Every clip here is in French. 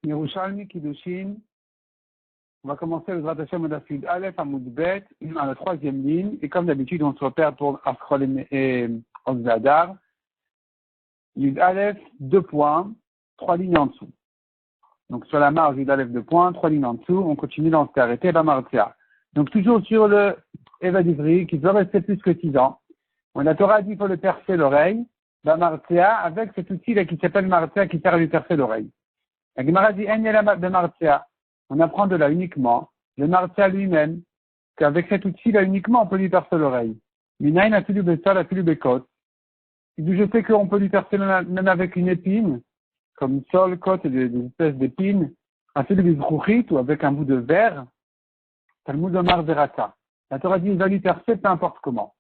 Yerushalmi Kiddushin. On va commencer le Zrat Hashem Adafid Aleph Amoud Bet, à la troisième ligne. Et comme d'habitude, on se repère pour Asrol et Osvadar. Yud Aleph, 2 points, 3 lignes en dessous. Donc sur la marge Yud Aleph 2 points, 3 lignes en dessous. On continue dans ce qui est arrêté, Bamartia. Donc toujours sur le Eva d'Ivri, qui doit rester plus que 6 ans. La Torah dit qu'il faut le percer l'oreille, Bamartia, avec cet outil-là qui s'appelle Martia, qui sert à lui percer l'oreille. La Gemara dit, de Martia. On apprend de là uniquement, le Martia lui-même, qu'avec cet outil-là uniquement, on peut lui percer l'oreille. Minaïn a tulu besol, a tulu bekot. Je sais qu'on peut lui percer même avec une épine, comme sol, côte et des espèces d'épines, a tulu bezrouchit, ou avec un bout de verre, Talmud Omar Verata. La Torah dit, il va lui percer peu importe comment.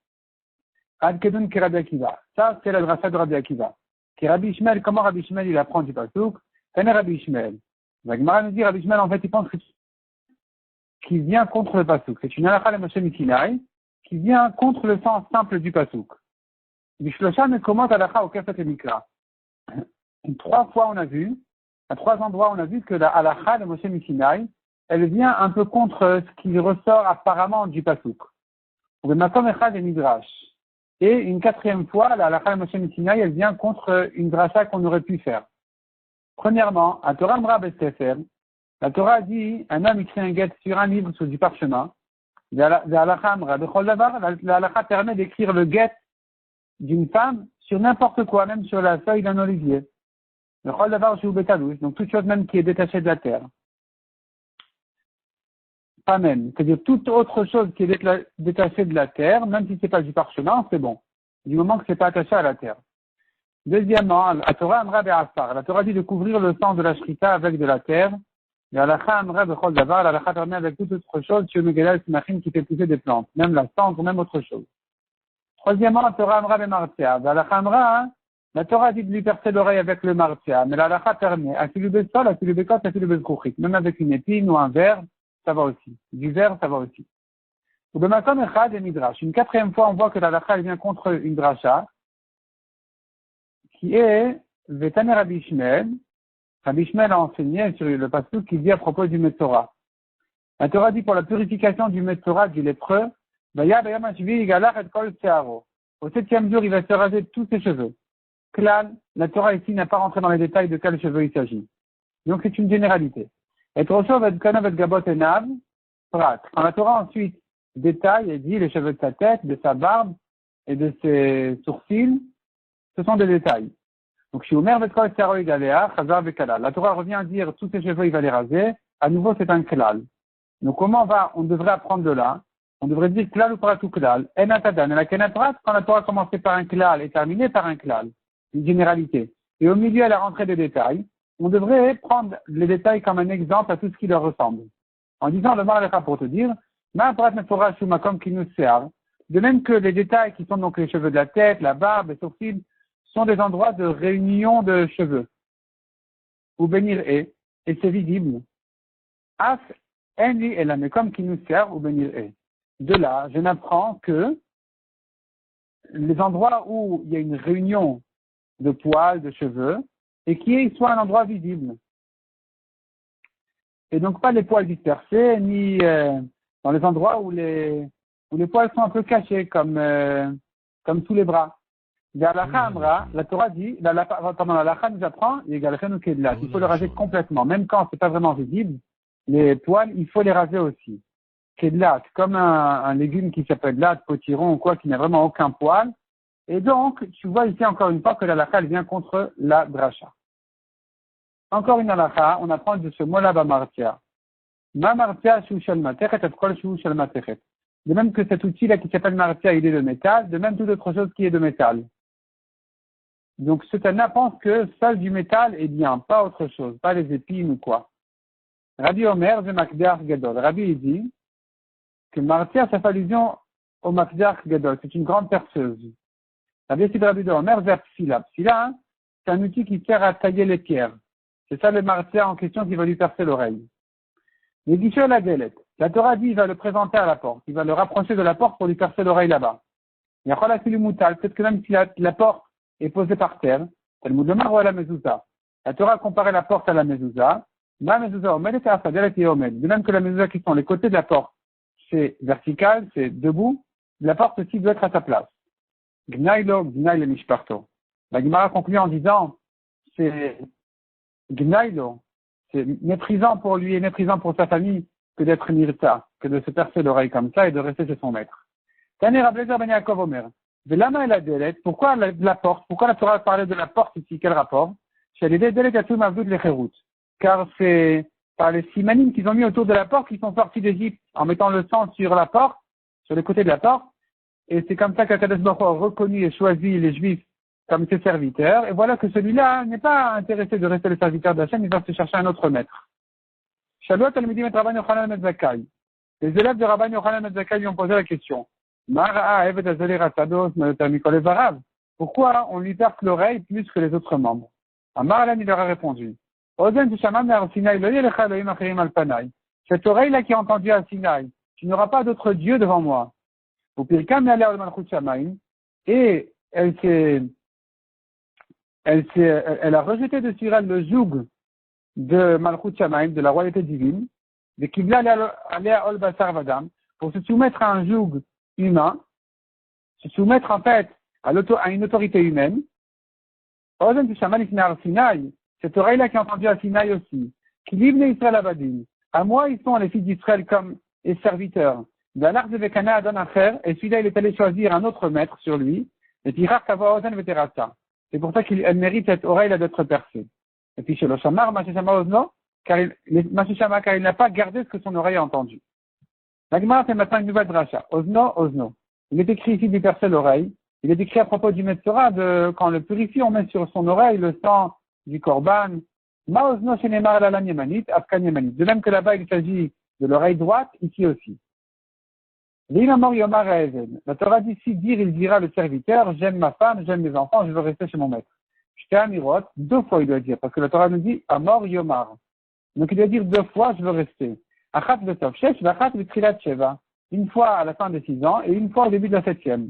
Ad kedun ki Rabbi Akiva. Ça, c'est la drasha de Rabbi Akiva. Qui Rabbi Ishmael, comment Rabbi Ishmael il apprend du pasouk? C'est Rabbi Ishmael. La Gemara nous dit, Rabbi Ishmael, en fait, il pense qu'il vient contre le pasouk. C'est une halakha de Moshe Misinai qui vient contre le sens simple du pasouk. Bishlosha ne commente halakha au Kefet et Mikra. 3 fois on a vu, à 3 endroits on a vu que la halakha de Moshe Misinai, elle vient un peu contre ce qui ressort apparemment du pasouk. Ou le makom echad et midrash. Et une 4e fois, la halakha de Moshe Misinai, elle vient contre une drasha qu'on aurait pu faire. Premièrement, à Torah Mra Bestefer, la Torah dit, un homme écrit un guet sur un livre sur du parchemin. La halakha permet d'écrire le guet d'une femme sur n'importe quoi, même sur la feuille d'un olivier. Le chol davar shu betalouch, donc toute chose même qui est détachée de la terre. Pas même, c'est-à-dire toute autre chose qui est détachée de la terre, même si c'est pas du parchemin, c'est bon. Du moment que c'est pas attaché à la terre. Deuxièmement, la Torah Amra Be'afar. La Torah dit de couvrir le sang de la shrita avec de la terre. La halakha Amra Bechol Davar. La halakha permet avec toute autre chose sur Megalal Simachim qui fait pousser des plantes, même la cendre, même autre chose. Troisièmement, la Torah Amra Be'martia. La halakha Amra, la Torah dit de lui percer l'oreille avec le martia, mais la halakha permet Asilu Besol, Asilu Bekot, Asilu Bezkouchit. Même avec une épine ou un verre, ça va aussi. Du verre, ça va aussi. Ou Bemakom Echad et Midrash. Une 4e fois, on voit que la halakha vient contre une drasha, qui est Vetane Rabbi Ishmael. Rabbi Ishmael a enseigné sur le passouk qui dit à propos du Metzora. La Torah dit pour la purification du Metzora, du lépreux, au 7e jour, il va se raser tous ses cheveux. Klal, la Torah ici n'a pas rentré dans les détails de quels cheveux il s'agit. Donc c'est une généralité. Et Quand la Torah ensuite détaille et dit les cheveux de sa tête, de sa barbe et de ses sourcils, ce sont des détails. Donc, la Torah revient à dire tous ces cheveux, il va les raser. À nouveau, c'est un klal. Donc, on devrait apprendre de là? On devrait dire klal ou paratou klal. Quand la Torah a commencé par un klal et terminé par un klal, une généralité. Et au milieu, elle a rentré des détails. On devrait prendre les détails comme un exemple à tout ce qui leur ressemble. En disant le marlecha pour te dire, de même que les détails qui sont donc les cheveux de la tête, la barbe, les sourcils, sont des endroits de réunion de cheveux. Ou bénir et c'est visible. As enli et la mekom qui nous sert ou bénir et. De là, je n'apprends que les endroits où il y a une réunion de poils, de cheveux, et qui soit un endroit visible. Et donc pas les poils dispersés, ni dans les endroits où les poils sont un peu cachés, comme sous les bras. La Torah dit, la halakha nous apprend, il faut le raser complètement. Même quand c'est pas vraiment visible, les poils, il faut les raser aussi. Kedlat, comme un légume qui s'appelle lat, potiron ou quoi, qui n'a vraiment aucun poil. Et donc, tu vois ici encore une fois que la halakha, elle vient contre la drasha. Encore une halakha, on apprend de ce mot-là, Bamartia. Bamartia, shu shel matechet, etkol shu shel matechet. De même que cet outil-là qui s'appelle martia, il est de métal, de même toute autre chose qui est de métal. Donc, ce Tana pense que seul du métal est bien, pas autre chose, pas les épines ou quoi. Rabbi Omer, c'est Makdar Gadol. Rabbi, dit que Martia, ça fait allusion au Makdar Gadol. C'est une grande perceuse. Rabbi Omer, c'est Psila. Psila, c'est un outil qui sert à tailler les pierres. C'est ça le Martia en question qui va lui percer l'oreille. Les guichets la galette. La Torah dit, il va le présenter à la porte. Il va le rapprocher de la porte pour lui percer l'oreille là-bas. Il y a peut-être que même si la porte est posée par terre, Talmud Omar ou à la mezouza. La Torah a comparé la porte à la mezouza. Ma mezuzah omedet afadelet yomed. De même que la mezuzah qui sont les côtés de la porte, c'est vertical, c'est debout. La porte aussi doit être à sa place. Gnailo, gnail le mishparto. La Gemara conclut en disant, c'est gnailo, c'est méprisant pour lui et méprisant pour sa famille que d'être nirta, que de se percer l'oreille comme ça et de rester chez son maître. Tani Rablezer ben Yaakov Omer. Velama el adelet. Pourquoi la porte? Pourquoi la Torah parlait de la porte ici? Quel rapport? Car c'est par les simanim qu'ils ont mis autour de la porte qu'ils sont sortis d'Égypte en mettant le sang sur la porte, sur les côtés de la porte. Et c'est comme ça qu'Akadosh Baruch Hu a reconnu et choisi les Juifs comme ses serviteurs. Et voilà que celui-là n'est pas intéressé de rester le serviteur d'Hachem, il va se chercher un autre maître. Shaluot Talmidim et Rabban Yochanan ben Zakkai. Les élèves de Rabban Yochanan ben Zakkai lui ont posé la question. Pourquoi on lui perce l'oreille plus que les autres membres? Amar Alan, il leur a répondu. Cette oreille-là qui a entendu à Sinaï, tu n'auras pas d'autre Dieu devant moi. Et elle a rejeté de sur elle le joug de Malchut Shamaim, de la royauté divine, de Kibla Alea Ol Basar Vadam, pour se soumettre à un joug humain, se soumettre en fait à une autorité humaine. Cette oreille-là qui a entendu à Sinaï aussi, qui livre Israël Abadim. À moi, ils sont les fils d'Israël comme les serviteurs. D'Alar de Vekana Adon Acher, et celui-là, il est allé choisir un autre maître sur lui, et Tirar Kava Ozen Veterasa. C'est pour ça qu'elle mérite cette oreille-là d'être percée. Et puis chez le Shamar, Mashishama Ozno, car il n'a pas gardé ce que son oreille a entendu. La Gemara fait maintenant une nouvelle dracha. Ozno, Ozno. Il est écrit ici d'y percer l'oreille. Il est écrit à propos du Metzora, quand on le purifie, on met sur son oreille le sang du Korban. Ma Ozno Shenemar Lalan Yemanit, Afkan Yemanit. De même que là-bas, il s'agit de l'oreille droite, ici aussi. La Torah dit, si dire, il dira le serviteur, j'aime ma femme, j'aime mes enfants, je veux rester chez mon maître. J'étais amirot, 2 fois il doit dire, parce que la Torah nous dit, Amor Yomar. Donc il doit dire 2 fois, je veux rester. Achat Besov Shesh, Vachat Betrilat Sheva. Une fois à la fin des 6 ans et une fois au début de la 7e.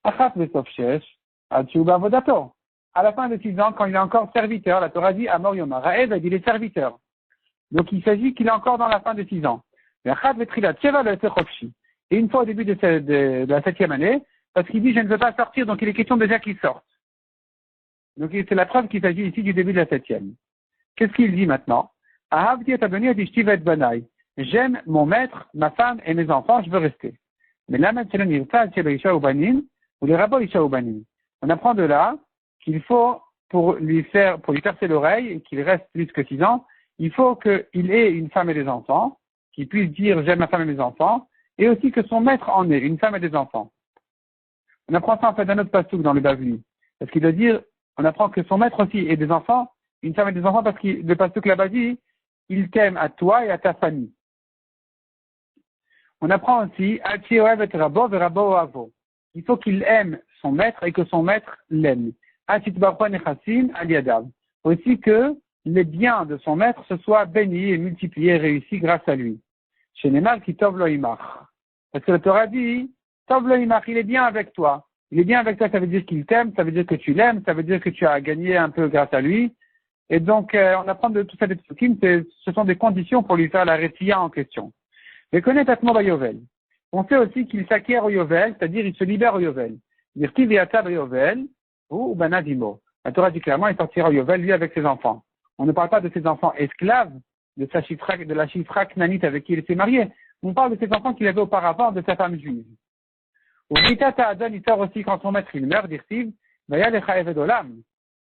Achat Besov Shesh, Atshuba Vodato. À la fin des 6 ans, quand il est encore serviteur, la Torah dit Amor Yomar. Raed, il est serviteur. Donc il s'agit qu'il est encore dans la fin des 6 ans. Vachat Betrilat Sheva, le Techopshi. Et une fois au début de la 7e année, parce qu'il dit je ne veux pas sortir, donc il est question déjà qu'il sorte. Donc c'est la preuve qu'il s'agit ici du début de la 7e. Qu'est-ce qu'il dit maintenant? J'aime mon maître, ma femme et mes enfants, je veux rester. Mais là maintenant, on apprend de là qu'il faut, pour lui percer l'oreille et qu'il reste plus que 6 ans, il faut qu'il ait une femme et des enfants, qu'il puisse dire j'aime ma femme et mes enfants, et aussi que son maître en ait, une femme et des enfants. On apprend ça en fait d'un autre pasouk dans le Bavli. Parce qu'il doit dire, on apprend que son maître aussi ait des enfants, une femme et des enfants, parce que le pasouk là-bas dit, il t'aime à toi et à ta famille. On apprend aussi, il faut qu'il aime son maître et que son maître l'aime. Aussi que les biens de son maître se soient bénis et multipliés et réussis grâce à lui. Chez Neymar qui tov lo imach. Parce que la Torah dit, tov lo imach, il est bien avec toi. Il est bien avec toi, ça veut dire qu'il t'aime, ça veut dire que tu l'aimes, ça veut dire que tu as gagné un peu grâce à lui. Et donc, on apprend de tout ça des psukim, ce sont des conditions pour lui faire la rétia en question. Mais connaît Atmo Yovel. On sait aussi qu'il s'acquiert au Yovel, c'est-à-dire il se libère au Yovel. Dire qui viata Yovel, ou Banadimo. La Torah dit clairement, il sortira au Yovel, lui, avec ses enfants. On ne parle pas de ses enfants esclaves, de la chifra knanite avec qui il s'est marié. On parle de ses enfants qu'il avait auparavant de sa femme juive. Ou Vitata Adon, il sort aussi quand son maître il meurt, dit-il,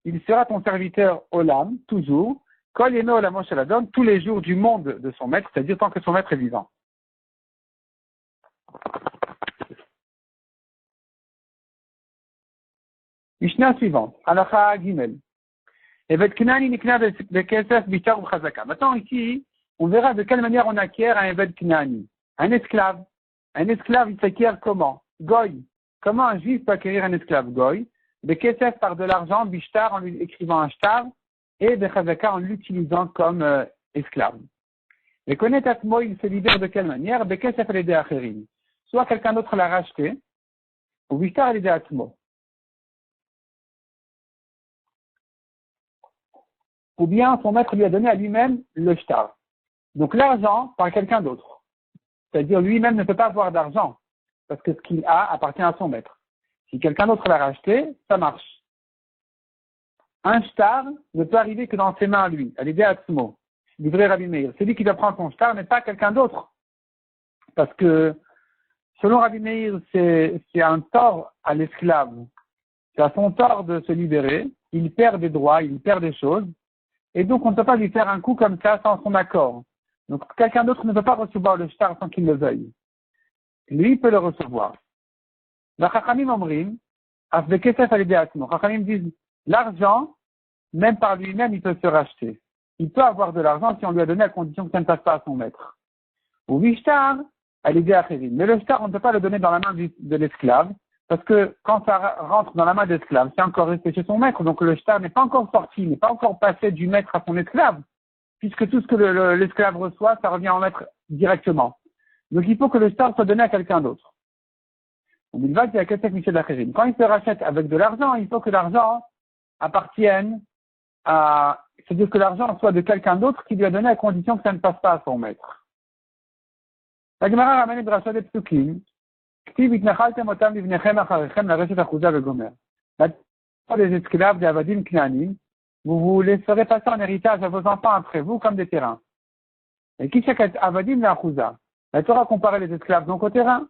il sera ton serviteur Olam, toujours, Kol Yemé Olamo Shel Adon, tous les jours du monde de son maître, c'est-à-dire tant que son maître est vivant. Mishnah suivante, Halacha Gimel. Maintenant ici, on verra de quelle manière on acquiert un Eved Knani, un esclave. Un esclave, il s'acquiert comment? Goy. Comment un juif peut acquérir un esclave Goy? Bekesef par de l'argent, Bishtar en lui écrivant un shtar, et Bechazaka en l'utilisant comme esclave. Et connaît Atmo, il se libère de quelle manière? Bekesef al-Ede Acherim. Soit quelqu'un d'autre l'a racheté, ou Bishtar al-Ede Atmo. ou bien son maître lui a donné à lui-même le shtar. Donc l'argent par quelqu'un d'autre. C'est-à-dire lui-même ne peut pas avoir d'argent, parce que ce qu'il a appartient à son maître. Si quelqu'un d'autre l'a racheté, ça marche. Un shtar ne peut arriver que dans ses mains à lui, à l'idée Atzmo, livré Rabbi Meir. C'est lui qui doit prendre son shtar, mais pas quelqu'un d'autre. Parce que, selon Rabbi Meir, c'est un tort à l'esclave. C'est à son tort de se libérer. Il perd des droits, il perd des choses. Et donc, on ne peut pas lui faire un coup comme ça sans son accord. Donc, quelqu'un d'autre ne peut pas recevoir le shtar sans qu'il le veuille. Lui peut le recevoir. La Chachamim Omrim, avec Kesef al-Idé Atzmo. Chachamim disent, l'argent, même par lui-même, il peut se racheter. Il peut avoir de l'argent si on lui a donné à condition que ça ne passe pas à son maître. Ou Vishtar, al-Idé Acherim. Mais le shtar, on ne peut pas le donner dans la main de l'esclave, parce que quand ça rentre dans la main de l'esclave, c'est encore resté chez son maître, donc le shtar n'est pas encore sorti, n'est pas encore passé du maître à son esclave, puisque tout ce que l'esclave reçoit, ça revient au maître directement. Donc il faut que le shtar soit donné à quelqu'un d'autre. Quand il se rachète avec de l'argent, il faut que l'argent appartienne à, c'est-à-dire que l'argent soit de quelqu'un d'autre qui lui a donné à condition que ça ne passe pas à son maître. La Gemara ramène une dracha des psukim. Les esclaves des Avadim Knanim, vous laisserez passer en héritage à vos enfants après vous comme des terrains. Et qui c'est Avadim la Chouza? La Torah comparait les esclaves donc au terrain.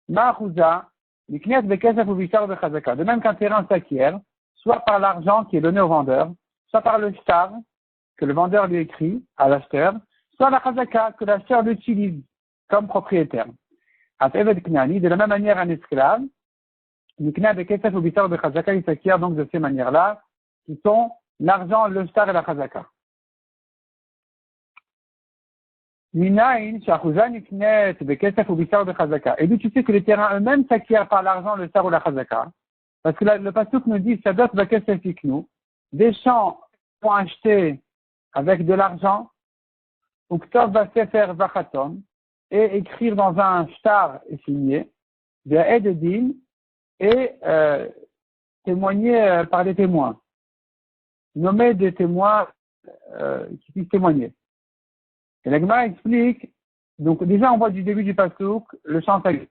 Ma Chouza, de même qu'un terrain s'acquiert, soit par l'argent qui est donné au vendeur, soit par le shtar que le vendeur lui écrit à l'acheteur, soit la chazaka que l'acheteur l'utilise comme propriétaire. De la même manière, un esclave, il s'acquiert donc de ces manières-là, qui sont l'argent, le shtar et la chazaka. Et d'où tu sais que les terrains eux-mêmes s'acquièrent par l'argent, le shtar ou la chazaka? Parce que le pasuk nous dit, Sadot vakesef iknu, des champs sont achetés avec de l'argent, ou ktov vasefer vachaton, et écrire dans un shtar et signer, des ededim, et témoigner par des témoins. Nommer des témoins qui puissent témoigner. Et la Gemara explique, donc déjà on voit du début du pasuk, le champ s'acquiert.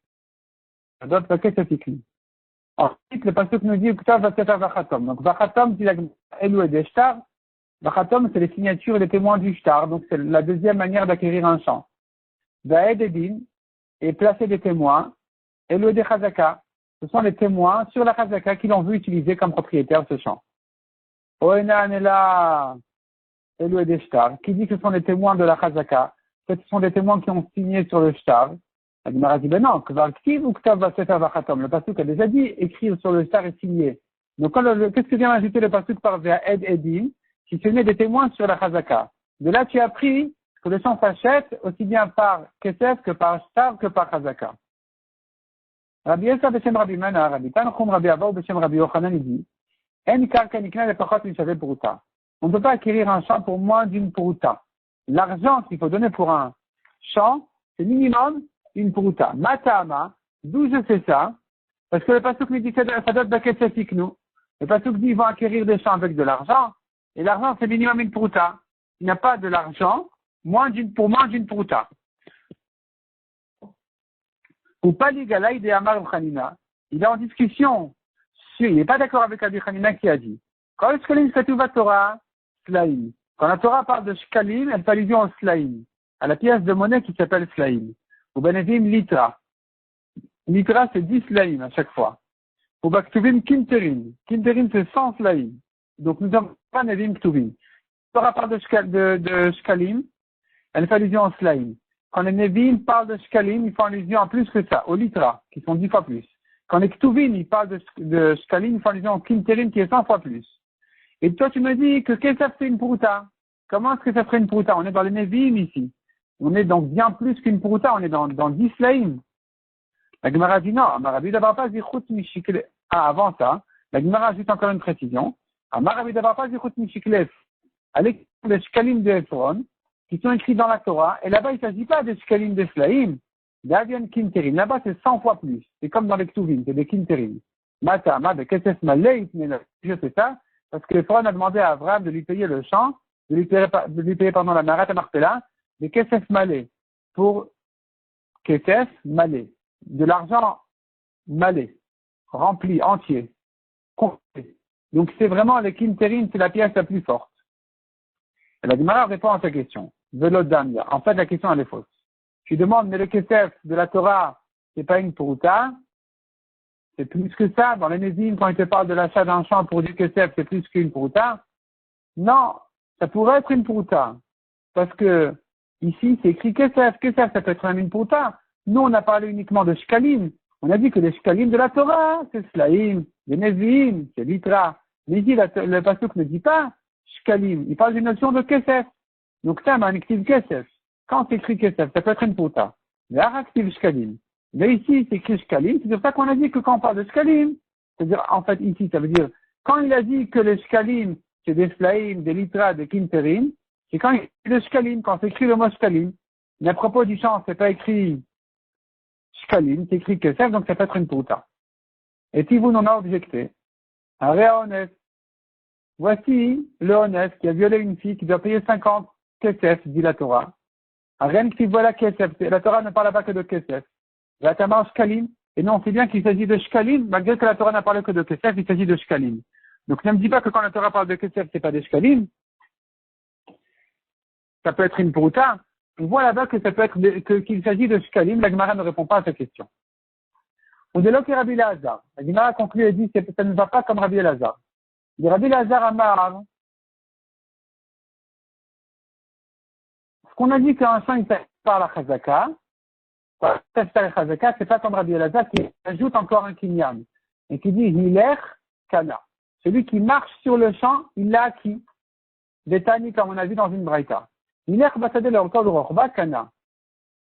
Sadot vakesef iknu. Ensuite, le pasuk nous dit Ktov vasefer vachatom. Donc vachatom, c'est la Elou et des shtar. Vachatom, c'est les signatures et les témoins du shtar. Donc c'est la deuxième manière d'acquérir un champ. Vaededin, et placer des témoins. Elou et des chazaka. Ce sont les témoins sur la chazaka qui l'ont vu utiliser comme propriétaire ce champ. Oena anela Elou et des shtar. Qui dit que ce sont les témoins de la chazaka? Ce sont des témoins qui ont signé sur le shtar. La Gemara dit, ben non, Kvarktiv ou Ktav Vasefer Vachatom. Le pasuk a déjà dit écrire sur le shtar et signer. Donc, qu'est-ce que vient ajouter le pasuk par Ve'ed Edim, qui se met des témoins sur la chazaka? De là, tu as appris que le champ s'achète aussi bien par Kesef que par shtar que par chazaka. Rabbi Yosef Beshem Rabbi Mana, Rabbi Tanchum Rabbi Abba Beshem Rabbi Yochanan, il dit, En karka nikna le pachot mishavé puruta. On ne peut pas acquérir un champ pour moins d'une puruta. L'argent qu'il faut donner pour un champ, c'est minimum une puruta. Matama, d'où je sais ça? Parce que le pasuk me dit Sadot Bakesef Iknu. Le pasuk dit ils vont acquérir des champs avec de l'argent, et l'argent c'est minimum une puruta. Il n'y a pas de l'argent pour moins d'une puruta. Ou Pali Galay de Amar Chanina, il est en discussion, il n'est pas d'accord avec Rabbi Chanina qui a dit quand Shkalim Katuva Torah, Slaim. Quand la Torah parle de Shkalim, elle fait allusion au Slaim, à la pièce de monnaie qui s'appelle Slaim. Ou Benevim Litra. Litra c'est 10 Slaim à chaque fois. Ou Baktuvim Kinterim. Kinterim c'est 100 Slaim. Donc nous n'avons pas Nevim Ktuvim. La Torah parle de Shkalim, elle fait allusion au Slaim. Quand les Nevim parlent de Shkalim, ils font allusion à plus que ça, au Litra, qui sont 10 fois plus. Quand les Ktuvim, ils parlent de Shkalim, ils font allusion au Kinterim, qui est 100 fois plus. Et toi, tu me dis que qu'est-ce que ça fait une puruta? Comment est-ce que ça ferait une puruta? On est dans les Nevim ici. On est donc bien plus qu'une puruta, on est dans 10 Slaim. La Gemara dit non, Amarabi d'abord pas zichut mishikle. Ah, avant ça, la Gemara ajoute encore une précision. Amarabi d'abord pas zichut mishiklef. Avec les Shkalim de Ephron, qui sont écrits dans la Torah, et là-bas, il ne s'agit pas des Shkalim de Slaim, d'Avian Kinterim. Là-bas, c'est 100 fois plus. C'est comme dans les Ktuvim, c'est des Kinterim. Matama, de Kesef Maleit, je sais ça, parce que Ephron a demandé à Abraham de lui payer le champ, de lui payer la Marat Marpella, des Kesef Malé, pour Kesef Malé, de l'argent malé, rempli, entier, complet. Donc c'est vraiment le Kinterin, c'est la pièce la plus forte. Et la Gemara répond à sa question. Velodamia. En fait, la question elle est fausse. Tu demandes, mais le Kesef de la Torah, c'est pas une Prouta, c'est plus que ça. Dans les Nézim, quand il te parle de l'achat d'un champ pour du Kesef, c'est plus qu'une Prouta. Non, ça pourrait être une Prouta. Parce que, ici, c'est écrit Kesef. Kesef, ça peut être même une Prouta. Nous, on a parlé uniquement de Shkalim. On a dit que les Shkalim de la Torah, c'est Slaim, les Nezim, c'est Litra. Mais ici, le pasuk ne dit pas Shkalim. Il parle d'une notion de Kesef. Donc, ça, un actif Kesef. Quand c'est écrit Kesef, ça peut être une Prouta. Mais actif Shkalim. Mais ici, c'est écrit Shkalim. C'est pour ça qu'on a dit que quand on parle de Shkalim, c'est-à-dire, en fait, ici, ça veut dire, quand il a dit que les Shkalim, c'est des Slaim, des Litra, des Kinterin, c'est quand il dit le Shkalim, quand c'est écrit le mot Shkalim. Mais à propos du champ, c'est pas écrit Shkalim, c'est écrit Kesef, donc ça peut être une Prouta. Et si vous n'en a objecté, un réa honnête, voici le honnête qui a violé une fille qui doit payer 50 Kesef, dit la Torah. Un réa qui voit la Kesef, la Torah ne parle pas que de Kesef. La Tamar Shkalim, et non, on sait bien qu'il s'agit de Shkalim, malgré que la Torah n'a parlé que de Kesef, il s'agit de Shkalim. Donc ne me dis pas que quand la Torah parle de Kesef, c'est pas des Shkalim. Ça peut être une Prouta. On voit là-bas que ça peut être qu'il s'agit de Shkalim. La Gemara ne répond pas à cette question. On déloque Rabbi Elazar. La Gemara conclut et dit que ça ne va pas comme Rabbi Elazar. Il dit Rabbi Elazar Amar. Ce qu'on a dit qu'un champ il par la Chazaka, c'est pas comme Rabbi Elazar qui ajoute encore un kinyan et qui dit Hiler Kana. Celui qui marche sur le champ, il l'a acquis. Des tani comme on a vu dans une braïta. Hiler Basade le Rokol Rochba Kana.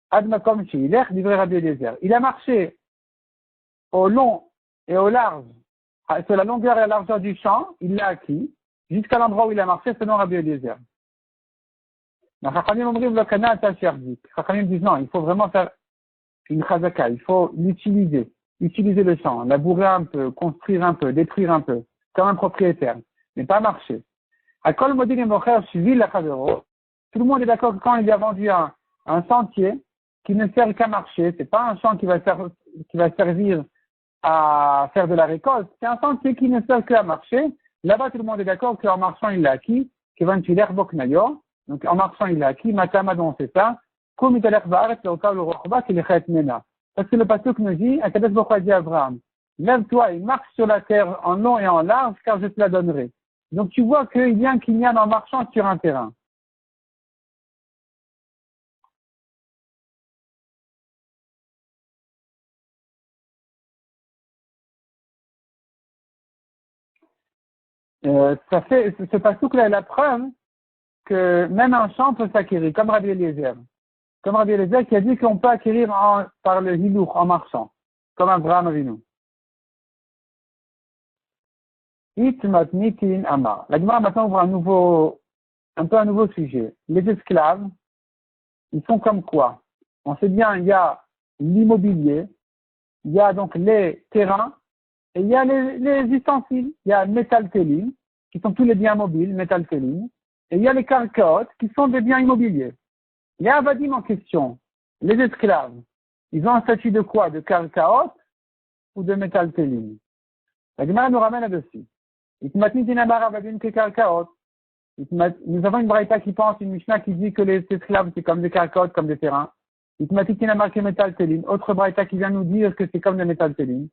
Admakom Shi Hiler livré Rabbi Elazar. Il a marché au long et au large, sur la longueur et la largeur du champ, il l'a acquis, jusqu'à l'endroit où il a marché selon Rabbi Eliezer. Mais Chachamim disent non, il faut vraiment faire une chazaka, il faut l'utiliser, utiliser le champ, labourer un peu, construire un peu, détruire un peu, comme un propriétaire, mais pas marcher. À Kol Modin et Mocher suivi la Chavero, tout le monde est d'accord que quand il a vendu un sentier qui ne sert qu'à marcher, c'est pas un champ qui va servir à faire de la récolte, c'est un sentier qui ne sert qu'à marcher. Là-bas, tout le monde est d'accord qu'en marchant, il l'a acquis, donc en marchant, il l'a acquis, Matama, on sait ça, parce que le pasuk nous dit, Akadosh Baruch Hu a dit à Abraham, lève-toi et marche sur la terre en long et en large, car je te la donnerai. Donc tu vois qu'il y a un kinyan en marchant sur un terrain. Ce pasuk-là est la preuve que même un champ peut s'acquérir, comme Rabbi Eliezer. Comme Rabbi Eliezer qui a dit qu'on peut acquérir par le hilour, en marchant, comme Abraham Avinu. Itmatnitin Amar. La Gemara maintenant ouvre un nouveau sujet. Les esclaves, ils sont comme quoi? On sait bien, il y a l'immobilier, il y a donc les terrains, et il y a les ustensiles. Il y a métaltéline, qui sont tous les biens mobiles, métaltéline, et il y a les karkaot, qui sont des biens immobiliers. Il y a Avadim en question. Les esclaves, ils ont un statut de quoi? De karkaot ou de métaltéline? La Gemara nous ramène là-dessus. Nous avons une braïta qui pense, une Mishnah qui dit que les esclaves, c'est comme des karkaot, comme des terrains. Autre braïta qui vient nous dire que c'est comme des métaltéline.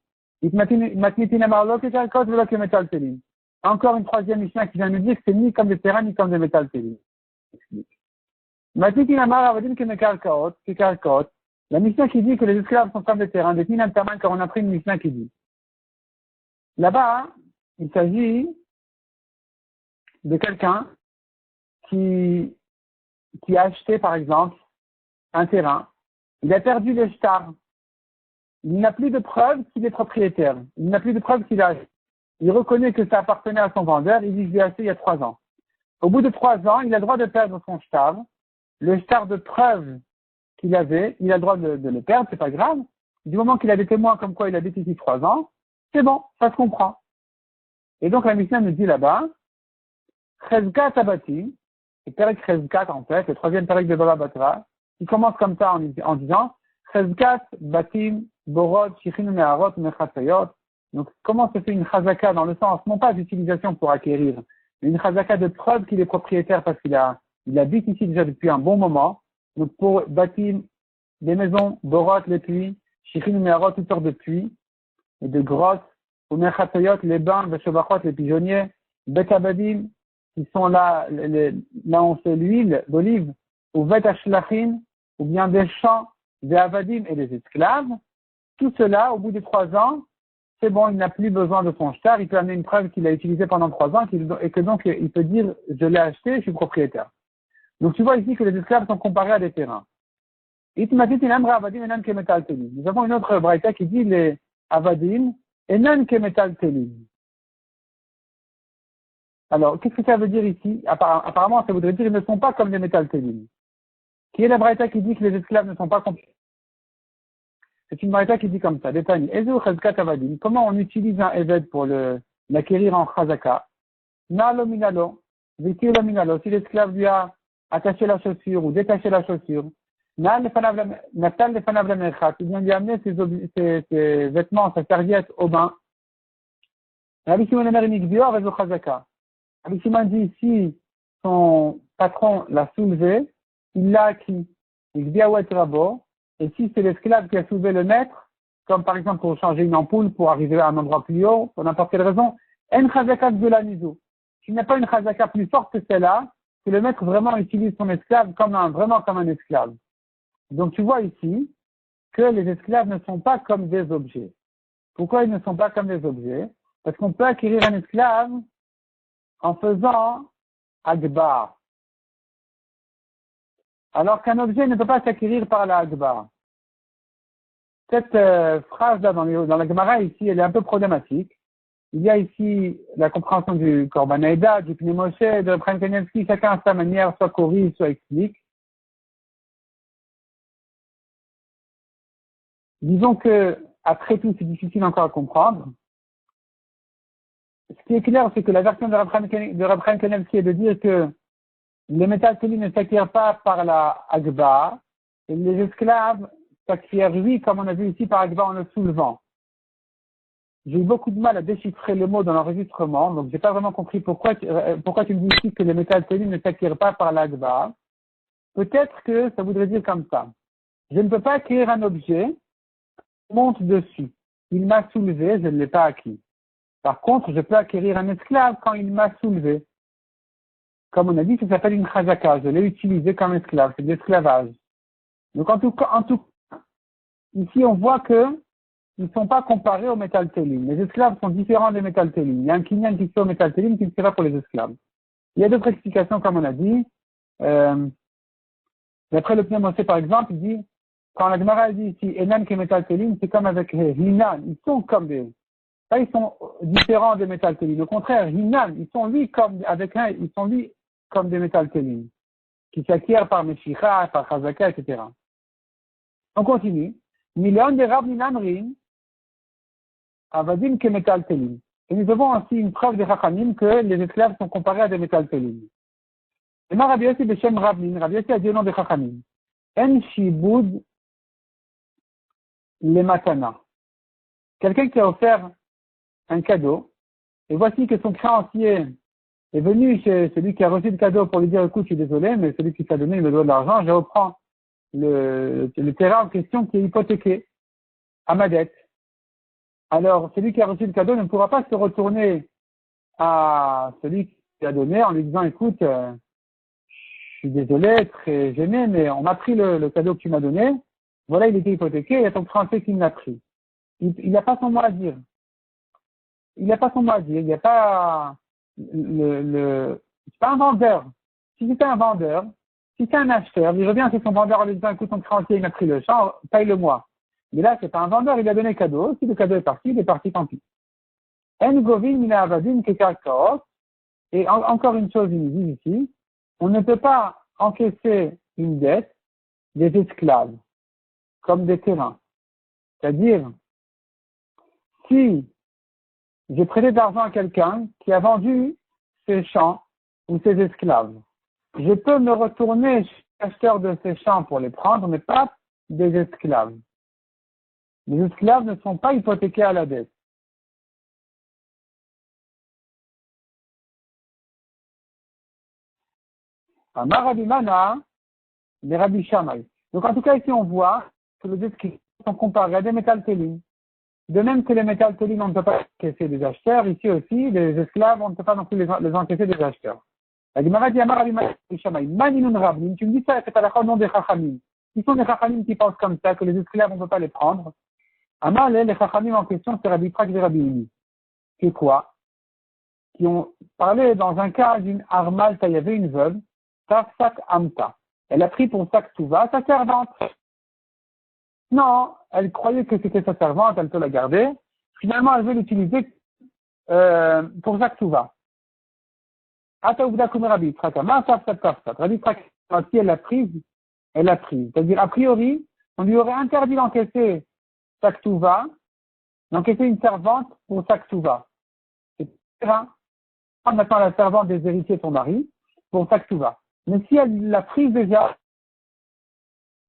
Encore une troisième Mishnah qui vient nous dire que c'est ni comme des terrains, ni comme des métaltéline. La Mishnah qui dit que les esclaves sont comme des terrains, des Tinam Taman, car on a pris une Mishnah qui dit. Là-bas, il s'agit de quelqu'un qui a acheté, par exemple, un terrain. Il a perdu le shtar. Il n'a plus de preuve qu'il est propriétaire. Il n'a plus de preuve qu'il a acheté. Il reconnaît que ça appartenait à son vendeur. Il dit, je l'ai acheté il y a 3 ans. Au bout de 3 ans, il a le droit de perdre son shtar. Le shtar de preuve qu'il avait, il a le droit de le perdre, c'est pas grave. Du moment qu'il a des témoins comme quoi il habite ici 3 ans, c'est bon, ça se comprend. Et donc la Mishnah nous dit là-bas, Chezka Tabati, c'est Perek Chezkat en fait, le troisième Perek de Baba Batra, qui commence comme ça en disant Chezkat, Batim, Borot, Shichin, Meharot, Mechatzayot. Donc, comment se fait une chazaka dans le sens, non pas d'utilisation pour acquérir, mais une chazaka de preuve qu'il est propriétaire parce il habite ici déjà depuis un bon moment. Donc, pour Batim, des maisons, Borot, les puits, Shichin, Meharot, toutes sortes de puits, et de grosses, ou Mechatzayot, les bains, Beshobachot, les pigeonniers, Betabadim, qui sont là où on fait l'huile d'olive, ou Bet Ashlachin, ou bien des champs, des avadim et des esclaves. Tout cela, au bout de 3 ans, c'est bon, il n'a plus besoin de son shtar, il peut amener une preuve qu'il a utilisé pendant 3 ans et que donc il peut dire je l'ai acheté, je suis propriétaire. Donc tu vois ici que les esclaves sont comparés à des terrains. Nous avons une autre braïta qui dit les avadim enan kemetal telim. Alors, qu'est-ce que ça veut dire ici? Apparemment, ça voudrait dire qu'ils ne sont pas comme des métal télim. Qui est la braïta qui dit que les esclaves ne sont pas comme... C'est une braïta qui dit comme ça. Détail. Ezu chazkat avadim. Comment on utilise un eved pour l'acquérir en chazaka? Nalo minalo. Vitir lo minalo. Si l'esclave lui a attaché la chaussure ou détaché la chaussure, natal le fanav la merchat. Il vient lui amener ses vêtements, sa serviette au bain. Rabbi Shimon Omer Mikdior ezu chazaka. Rabbi Shimon dit, si son patron l'a soulevé, il l'a acquis. Et si c'est l'esclave qui a soulevé le maître, comme par exemple pour changer une ampoule, pour arriver à un endroit plus haut, pour n'importe quelle raison, en chazaka de la nizo. Tu n'as pas une chazaka plus forte que celle-là, que le maître vraiment utilise son esclave vraiment comme un esclave. Donc tu vois ici que les esclaves ne sont pas comme des objets. Pourquoi ils ne sont pas comme des objets? Parce qu'on peut acquérir un esclave en faisant agbar. Alors qu'un objet ne peut pas s'acquérir par la agbar. Cette phrase-là dans la Gemara ici, elle est un peu problématique. Il y a ici la compréhension du Korban Haïda, du Pnei Moshe, de Rabbi Kanievski, chacun à sa manière, soit corrige, soit explique. Disons que, après tout, c'est difficile encore à comprendre. Ce qui est clair, c'est que la version de Rabbi Kanievski est de dire que les métal télim ne s'acquièrent pas par la agba, et les esclaves s'acquièrent, oui, comme on a vu ici, par agba en le soulevant. J'ai eu beaucoup de mal à déchiffrer le mot dans l'enregistrement, donc j'ai pas vraiment compris pourquoi tu me dis ici que les métal télim ne s'acquièrent pas par l'agba. Peut-être que ça voudrait dire comme ça. Je ne peux pas acquérir un objet, je monte dessus. Il m'a soulevé, je ne l'ai pas acquis. Par contre, je peux acquérir un esclave quand il m'a soulevé. Comme on a dit, ça s'appelle une chazaka. Je l'ai utilisé comme esclave. C'est de l'esclavage. Donc, en tout cas, ici, on voit que ils ne sont pas comparés au métal télim. Les esclaves sont différents des métal télim. Il y a un kinyan qui se fait au métal télim qui ne se fait pas pour les esclaves. Il y a d'autres explications, comme on a dit. D'après le Pnei Moshe, par exemple, il dit, quand la Gemara dit ici, Enan ke métal télim, c'est comme avec Hinan. Ils sont comme des, là, ils sont différents des métal télim. Au contraire, Hinan, ils sont lui comme des métal télim, qui s'acquièrent par Meshicha, par Chazaka, etc. On continue. Milion de Rab Ninamrin, Avadim ke métal télim. Et nous avons aussi une preuve des Chachamim que les esclaves sont comparés à des métal télim. Et ma Rabbi Yossi Beshem Rabnin, Rabbi Yossi a dit au nom des Chachamim. En Shiboud le matana. Quelqu'un qui a offert un cadeau, et voici que son créancier est venu chez celui qui a reçu le cadeau pour lui dire, écoute, je suis désolé, mais celui qui t'a donné il me doit de l'argent, je reprends le terrain en question qui est hypothéqué à ma dette. Alors, celui qui a reçu le cadeau ne pourra pas se retourner à celui qui a donné en lui disant, écoute, je suis désolé, très gêné, mais on m'a pris le cadeau que tu m'as donné. Voilà, il était hypothéqué, il y a ton créancier qui me l'a pris. Il n'a pas son mot à dire. Il n'y a pas son mot à dire. Il n'y a pas c'est pas un vendeur. Si c'était un vendeur, si c'est un acheteur, il revient chez son vendeur en lui disant, écoute, ton créancier, il m'a pris le champ, paye-le-moi. Mais là, c'est pas un vendeur, il a donné cadeau. Si le cadeau est parti, il est parti, tant pis. En govin mina avadim kekarkaos. Et encore une chose, il nous dit ici, on ne peut pas encaisser une dette des esclaves, comme des terrains. C'est-à-dire, si j'ai prêté de l'argent à quelqu'un qui a vendu ses champs ou ses esclaves, je peux me retourner chez l'acheteur de ces champs pour les prendre, mais pas des esclaves. Les esclaves ne sont pas hypothéqués à la dette. Amar Rabbi Mana, les Rabbi Shammai. Donc en tout cas ici on voit que les esclaves sont comparés à des métaltélines. De même que les métaltélines on ne peut pas encaisser des acheteurs, ici aussi les esclaves on ne peut pas non plus les encaisser des acheteurs. La Gemara dit Amar Rabbi Mana, Rabbi Shammai. Maninun Rabbi, tu me dis ça, c'est à la fois au nom des Chachamim. Ils sont des Chachamim qui pensent comme ça, que les esclaves on ne peut pas les prendre. Amar les Chachamim en question c'est Rabbi Trak et Rabbi Uni. C'est quoi? Qui ont parlé dans un cas d'une armalta, il y avait une veuve, Tafsak Amta. Elle a pris pour sac Touva sa servante. Non, elle croyait que c'était sa servante, elle peut la garder. Finalement, elle veut l'utiliser pour sac Touva. Ataoubda Kume Rabbi Trakama, Tafsak Tafsak. Rabbi Trakama, si elle l'a prise, elle l'a prise. C'est-à-dire, a priori, on lui aurait interdit d'encaisser sac Touva, d'encaisser une servante pour sac Touva. C'est terrain. Maintenant la servante des héritiers de son mari pour sac Touva. Mais si elle l'a prise déjà,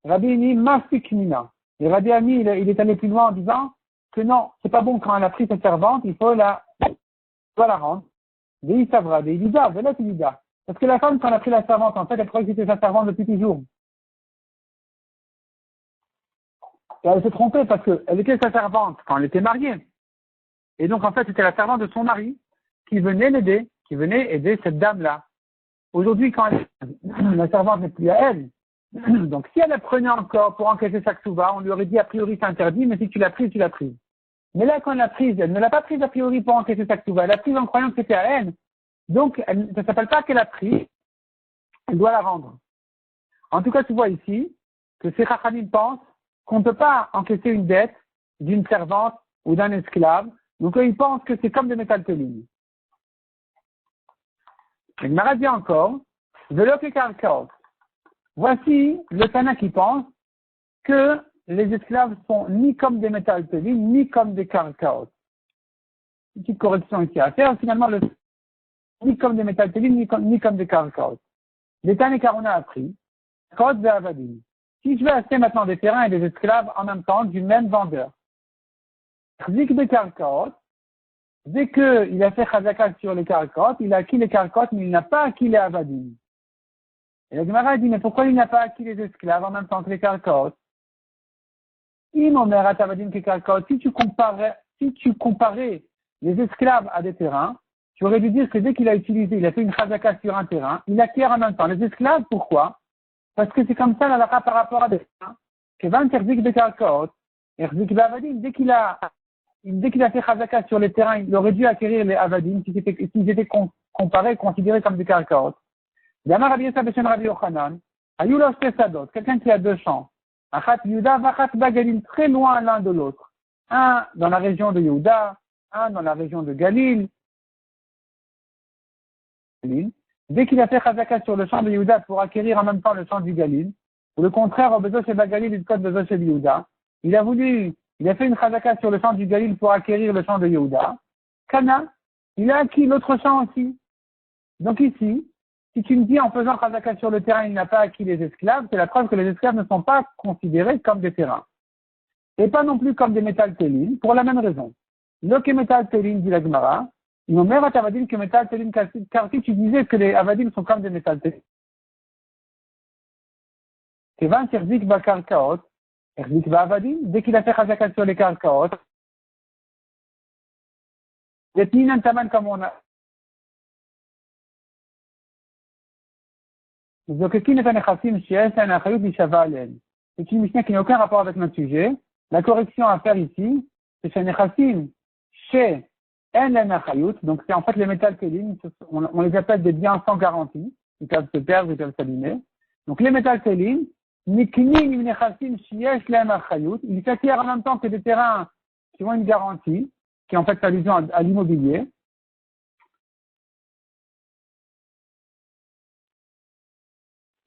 Rabbi Ami Masik Mina. Et Rabbi Ami, il est allé plus loin en disant que non, c'est pas bon quand elle a pris cette servante, il faut la rendre. Des Savra, des Ilida, Velat Ilida. Parce que la femme, quand elle a pris la servante, en fait, elle croyait que c'était sa servante depuis toujours. Et elle s'est trompée parce qu'elle était sa servante quand elle était mariée. Et donc, en fait, c'était la servante de son mari qui venait l'aider, qui venait aider cette dame-là. Aujourd'hui, quand la servante n'est plus à elle, donc si elle la prenait encore pour encaisser sa ksuva, on lui aurait dit a priori c'est interdit, mais si tu l'as prise, tu l'as prise. Mais là, quand elle l'a prise, elle ne l'a pas prise a priori pour encaisser sa ksuva, elle l'a prise en croyant que c'était à elle. Donc, ça ne s'appelle pas qu'elle a pris, elle doit la rendre. En tout cas, tu vois ici que ces Chachamim pensent qu'on ne peut pas encaisser une dette d'une servante ou d'un esclave, donc ils pensent que c'est comme des métaltélines. Il m'a dit encore, voici le Tana qui pense que les esclaves sont ni comme des métaltélines, ni comme des karkaot. Une petite correction ici à faire, finalement, ni comme des métaltélines, ni comme des karkaot. Les Tana qu'on a appris, Kod ve'avadim. Si je vais acheter maintenant des terrains et des esclaves en même temps du même vendeur, Zik de karkaot, dès qu'il a fait chazaka sur les karkot, il a acquis les karkot, mais il n'a pas acquis les avadim. Et la Gemara dit, mais pourquoi il n'a pas acquis les esclaves en même temps que les karkot? Si tu comparais les esclaves à des terrains, tu aurais dû dire que dès qu'il a utilisé, il a fait une chazaka sur un terrain, il acquiert en même temps les esclaves. Pourquoi? Parce que c'est comme ça la halakha par rapport à des terrains. Dès qu'il a fait chazaka sur les terrains, il aurait dû acquérir les avadim s'ils étaient comparés, considérés comme des karkaot. Quelqu'un qui a deux champs, Achat Yehuda, Achat Bagalil, très loin l'un de l'autre. Un dans la région de Yehuda, un dans la région de Galil. Dès qu'il a fait chazaka sur le champ de Yehuda pour acquérir en même temps le champ du Galil, ou le contraire, au Bezo chez Bagalil, il code Bezo chez Yehuda, il a fait une chazaka sur le champ du Galil pour acquérir le champ de Yehuda. Kana, il a acquis l'autre champ aussi. Donc ici, si tu me dis en faisant chazaka sur le terrain, il n'a pas acquis les esclaves, c'est la preuve que les esclaves ne sont pas considérés comme des terrains. Et pas non plus comme des métaltélines, pour la même raison. Le que métaltélines, dit la Gemara, ils m'ont même avadim que métaltélines, car si tu disais que les avadim sont comme des métaltélines. Kevan Serzik Bakarkaot, Erzik Bavadim, dès qu'il a fait chazaka sur les karkaot, les Tinan Taman comme on a. C'est une mission qui n'a aucun rapport avec notre sujet. La correction à faire ici, c'est chez Nechassim, chez En donc c'est en fait les métaltélines, on les appelle des biens sans garantie, ils peuvent se perdre, ils peuvent s'abîmer. Donc les métaltélines, Niknim Nechassim Shiesh Lem Achayut, ils s'acquièrent en même temps que des terrains qui ont une garantie, qui en fait allusion à l'immobilier.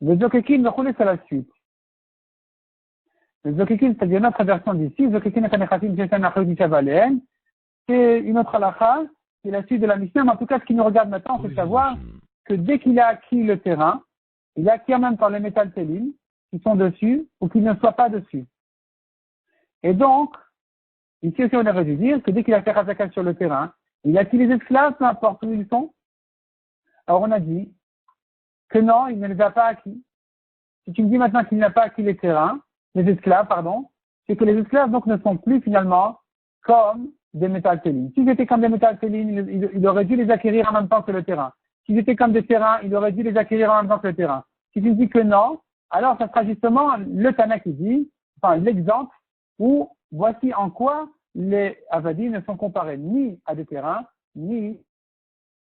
Le Zokekin, c'est la suite. Le Zokekin, c'est une autre version d'ici. Zokekin est un Nechasim Shetan Achayut Nishavalen. C'est une autre halakha, c'est la suite de la mission. Mais en tout cas, ce qui nous regarde maintenant, c'est de savoir que dès qu'il a acquis le terrain, il acquiert en même temps les métaltélim qui sont dessus ou qui ne soient pas dessus. Et donc, ici aussi on aurait dû dire que dès qu'il a fait Khazaka sur le terrain, il a acquis les esclaves, peu importe où ils sont. Alors on a dit que non, il ne les a pas acquis. Si tu me dis maintenant qu'il n'a pas acquis les terrains, les esclaves, pardon, c'est que les esclaves donc ne sont plus finalement comme des métaltélim. S'ils étaient comme des métaltélim, il aurait dû les acquérir en même temps que le terrain. S'ils étaient comme des terrains, il aurait dû les acquérir en même temps que le terrain. Si tu me dis que non, alors ça sera justement le Tana qui dit, enfin l'exemple où voici en quoi les Avadim ne sont comparés ni à des terrains, ni